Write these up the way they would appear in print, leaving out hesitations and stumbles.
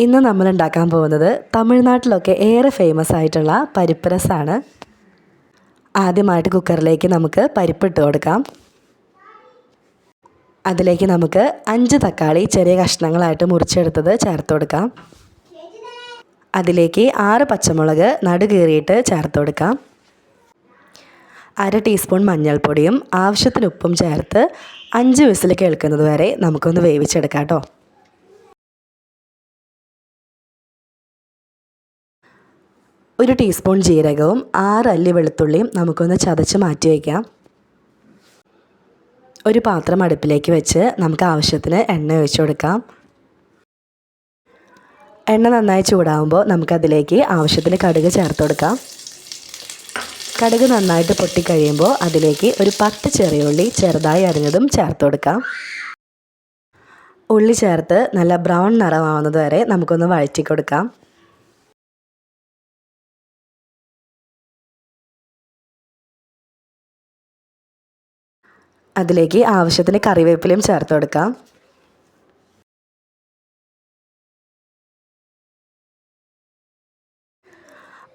ഇന്ന് നമ്മൾ ഉണ്ടാക്കാൻ പോകുന്നത് തമിഴ്നാട്ടിലൊക്കെ ഏറെ ഫേമസ് ആയിട്ടുള്ള പരിപ്പ് രസമാണ്. ആദ്യമായിട്ട് കുക്കറിലേക്ക് നമുക്ക് പരിപ്പ് ഇട്ട് കൊടുക്കാം. അതിലേക്ക് നമുക്ക് 5 തക്കാളി ചെറിയ കഷ്ണങ്ങളായിട്ട് മുറിച്ചെടുത്തത് ചേർത്ത് കൊടുക്കാം. അതിലേക്ക് 6 പച്ചമുളക് നടുകീറിയിട്ട് ചേർത്ത് കൊടുക്കാം. 1/2 ടീസ്പൂൺ മഞ്ഞൾപ്പൊടിയും ആവശ്യത്തിന് ഉപ്പും ചേർത്ത് 5 വിസിൽ കേൾക്കുന്നത് വരെ നമുക്കൊന്ന് വേവിച്ചെടുക്കാം കേട്ടോ. ഒരു ടീസ്പൂൺ ജീരകവും 6 അല്ലി വെളുത്തുള്ളിയും നമുക്കൊന്ന് ചതച്ച് മാറ്റി വയ്ക്കാം. ഒരു പാത്രം അടുപ്പിലേക്ക് വെച്ച് നമുക്ക് ആവശ്യത്തിന് എണ്ണ ഒഴിച്ചു കൊടുക്കാം. എണ്ണ നന്നായി ചൂടാകുമ്പോൾ നമുക്കതിലേക്ക് ആവശ്യത്തിന് കടുക് ചേർത്ത് കൊടുക്കാം. കടുക് നന്നായിട്ട് പൊട്ടിക്കഴിയുമ്പോൾ അതിലേക്ക് ഒരു 10 ചെറിയ ഉള്ളി ചെറുതായി അരിഞ്ഞതും ചേർത്ത് കൊടുക്കാം. ഉള്ളി ചേർത്ത് നല്ല ബ്രൗൺ നിറമാവുന്നത് വരെ നമുക്കൊന്ന് വഴറ്റി കൊടുക്കാം. അതിലേക്ക് ആവശ്യത്തിന് കറിവേപ്പിലയും ചേർത്ത് കൊടുക്കാം.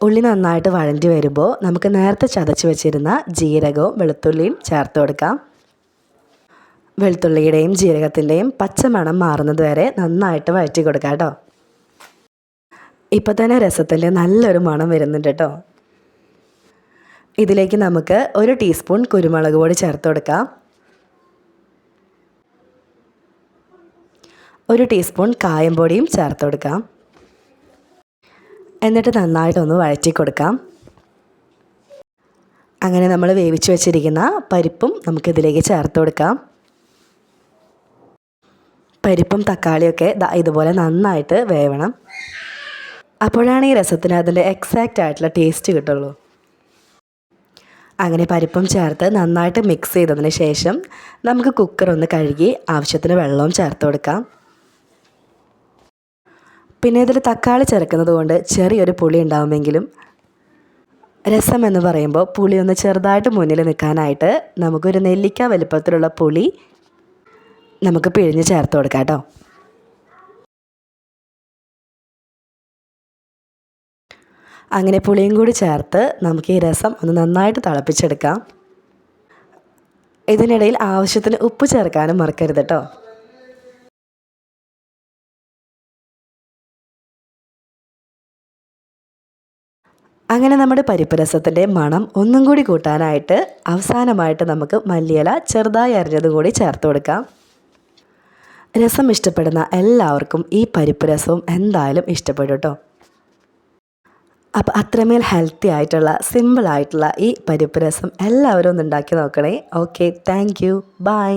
ഉള്ളി നന്നായിട്ട് വഴണ്ടി വരുമ്പോൾ നമുക്ക് നേരത്തെ ചതച്ച് വെച്ചിരുന്ന ജീരകവും വെളുത്തുള്ളിയും ചേർത്ത് കൊടുക്കാം. വെളുത്തുള്ളിയുടെയും ജീരകത്തിൻ്റെയും പച്ചമണം മാറുന്നത് വരെ നന്നായിട്ട് വഴറ്റി കൊടുക്കാം കേട്ടോ. ഇപ്പോൾ തന്നെ രസത്തിൻ്റെ നല്ലൊരു മണം വരുന്നുണ്ട് കേട്ടോ. ഇതിലേക്ക് നമുക്ക് 1 ടീസ്പൂൺ കുരുമുളക് പൊടി ചേർത്ത് കൊടുക്കാം. 1 ടീസ്പൂൺ കായം പൊടിയും ചേർത്ത് കൊടുക്കാം. എന്നിട്ട് നന്നായിട്ടൊന്ന് വഴറ്റി കൊടുക്കാം. അങ്ങനെ നമ്മൾ വേവിച്ച് വെച്ചിരിക്കുന്ന പരിപ്പും നമുക്കിതിലേക്ക് ചേർത്ത് കൊടുക്കാം. പരിപ്പും തക്കാളിയൊക്കെ ഇതുപോലെ നന്നായിട്ട് വേവണം. അപ്പോഴാണ് ഈ രസത്തിന് അതിൻ്റെ എക്സാക്റ്റ് ആയിട്ടുള്ള ടേസ്റ്റ് കിട്ടുള്ളൂ. അങ്ങനെ പരിപ്പും ചേർത്ത് നന്നായിട്ട് മിക്സ് ചെയ്തതിന് ശേഷം നമുക്ക് കുക്കർ ഒന്ന് കഴുകി ആവശ്യത്തിന് വെള്ളവും ചേർത്ത് കൊടുക്കാം. പിന്നെ ഇതിൽ തക്കാളി ചേർക്കുന്നത് കൊണ്ട് ചെറിയൊരു പുളി ഉണ്ടാവുമെങ്കിലും രസം എന്ന് പറയുമ്പോൾ പുളി ഒന്ന് ചെറുതായിട്ട് മുന്നിൽ നിൽക്കാനായിട്ട് നമുക്കൊരു നെല്ലിക്ക വലുപ്പത്തിലുള്ള പുളി നമുക്ക് പിഴിഞ്ഞ് ചേർത്ത് കൊടുക്കാം കേട്ടോ. അങ്ങനെ പുളിയും കൂടി ചേർത്ത് നമുക്ക് ഈ രസം ഒന്ന് നന്നായിട്ട് തിളപ്പിച്ചെടുക്കാം. ഇതിനിടയിൽ ആവശ്യത്തിന് ഉപ്പ് ചേർക്കാനും മറക്കരുത് കേട്ടോ. അങ്ങനെ നമ്മുടെ പരിപ്പ് രസത്തിൻ്റെ മണം ഒന്നും കൂടി കൂട്ടാനായിട്ട് അവസാനമായിട്ട് നമുക്ക് മല്ലിയില ചെറുതായി അരിഞ്ഞതും കൂടി ചേർത്ത് കൊടുക്കാം. രസം ഇഷ്ടപ്പെടുന്ന എല്ലാവർക്കും ഈ പരിപ്പ് രസവും എന്തായാലും ഇഷ്ടപ്പെടും കേട്ടോ. അപ്പോൾ അത്രമേൽ ഹെൽത്തി ആയിട്ടുള്ള സിമ്പിളായിട്ടുള്ള ഈ പരിപ്പ് രസം എല്ലാവരും ഒന്ന് ഉണ്ടാക്കി നോക്കണേ. Okay, thank you, by.